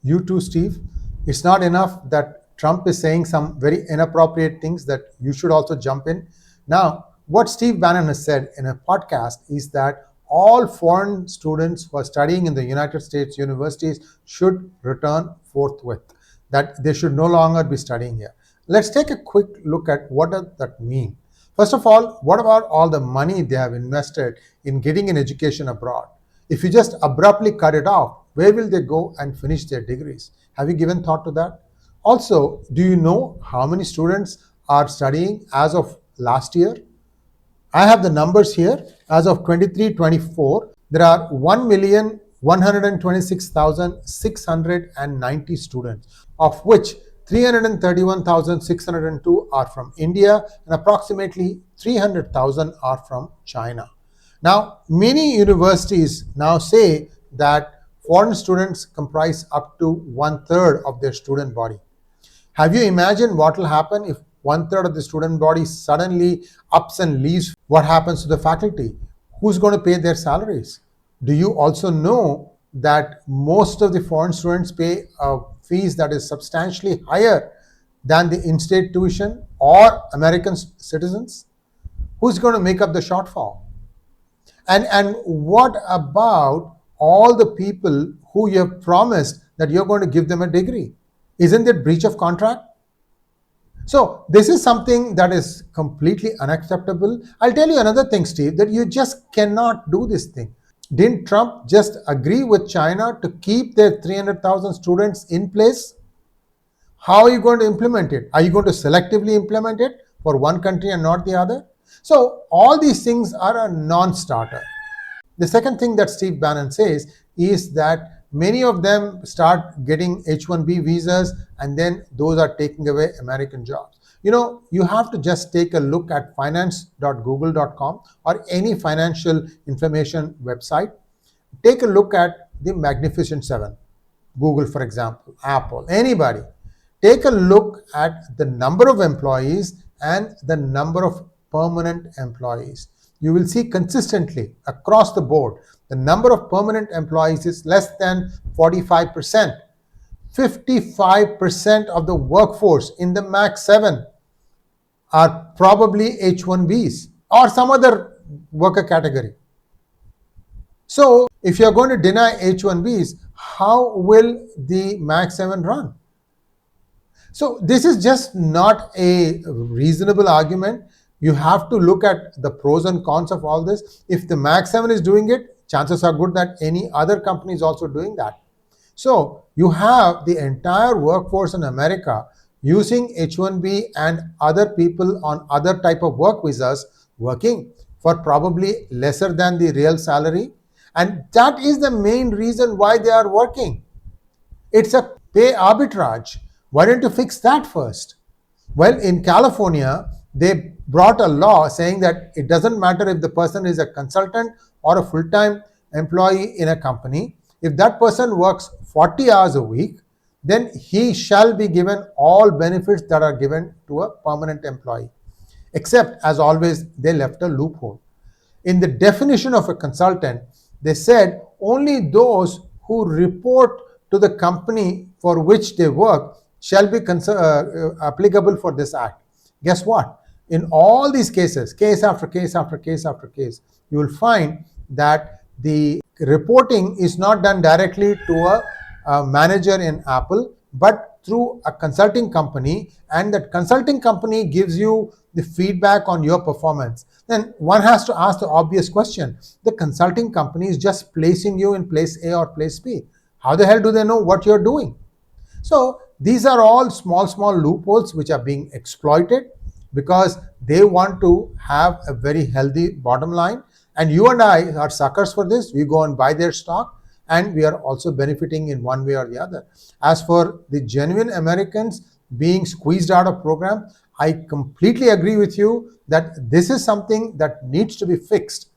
You too, Steve. It's not enough that Trump is saying some very inappropriate things that you should also jump in. Now, what Steve Bannon has said in a podcast is that all foreign students who are studying in the United States universities should return forthwith, that they should no longer be studying here. Let's take a quick look at what does that mean. First of all, what about all the money they have invested in getting an education abroad? If you just abruptly cut it off, where will they go and finish their degrees? Have you given thought to that? Also, do you know how many students are studying as of last year? I have the numbers here. As of 23-24, there are 1,126,690 students, of which 331,602 are from India and approximately 300,000 are from China. Now, many universities now say that foreign students comprise up to 1/3 of their student body. Have you imagined what will happen if 1/3 of the student body suddenly ups and leaves? What happens to the faculty? Who's going to pay their salaries? Do you also know that most of the foreign students pay fees that is substantially higher than the in-state tuition or American citizens? Who's going to make up the shortfall? And what about all the people who you have promised that you're going to give them a degree? Isn't it breach of contract? So this is something that is completely unacceptable. I'll tell you another thing, Steve, that you just cannot do this thing. Didn't Trump just agree with China to keep their 300,000 students in place? How are you going to implement it? Are you going to selectively implement it for one country and not the other? So all these things are a non-starter. The second thing that Steve Bannon says is that many of them start getting H-1B visas and then those are taking away American jobs. You know, you have to just take a look at finance.google.com or any financial information website. Take a look at the Magnificent Seven, Google, for example, Apple, anybody. Take a look at the number of employees and the number of permanent employees. You will see consistently across the board, the number of permanent employees is less than 45%. 55% of the workforce in the Max 7 are probably H-1Bs or some other worker category. So if you're going to deny H-1Bs, how will the Max 7 run? So this is just not a reasonable argument. You have to look at the pros and cons of all this. If the Max 7 is doing it, chances are good that any other company is also doing that. So you have the entire workforce in America using H-1B and other people on other type of work visas working for probably lesser than the real salary. And that is the main reason why they are working. It's a pay arbitrage. Why don't you fix that first? Well, in California, they brought a law saying that it doesn't matter if the person is a consultant or a full-time employee in a company. If that person works 40 hours a week, then he shall be given all benefits that are given to a permanent employee. Except, as always, they left a loophole. In the definition of a consultant, they said only those who report to the company for which they work shall be applicable for this act. Guess what? In all these cases, case after case after case after case, you will find that the reporting is not done directly to a manager in Apple, but through a consulting company, and that consulting company gives you the feedback on your performance. Then one has to ask the obvious question. The consulting company is just placing you in place A or place B. How the hell do they know what you're doing? So these are all small loopholes which are being exploited because they want to have a very healthy bottom line. And you and I are suckers for this. We go and buy their stock and we are also benefiting in one way or the other. As for the genuine Americans being squeezed out of program, I completely agree with you that this is something that needs to be fixed.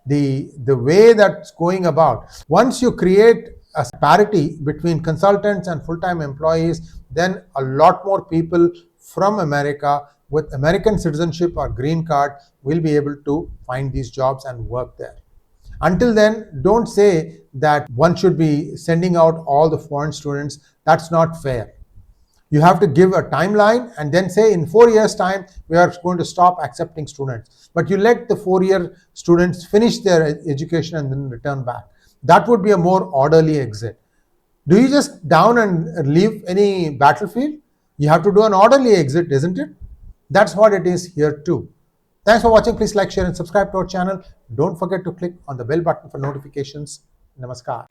The way that's going about. Once you create a parity between consultants and full-time employees, then a lot more people from America with American citizenship or green card will be able to find these jobs and work there. Until then, don't say that one should be sending out all the foreign students. That's not fair. You have to give a timeline and then say in 4 years' time, we are going to stop accepting students. But you let the 4-year students finish their education and then return back. That would be a more orderly exit. Do you just down and leave any battlefield? You have to do an orderly exit, isn't it? That's what it is here too. Thanks for watching. Please like, share and subscribe to our channel. Don't forget to click on the bell button for notifications. Namaskar.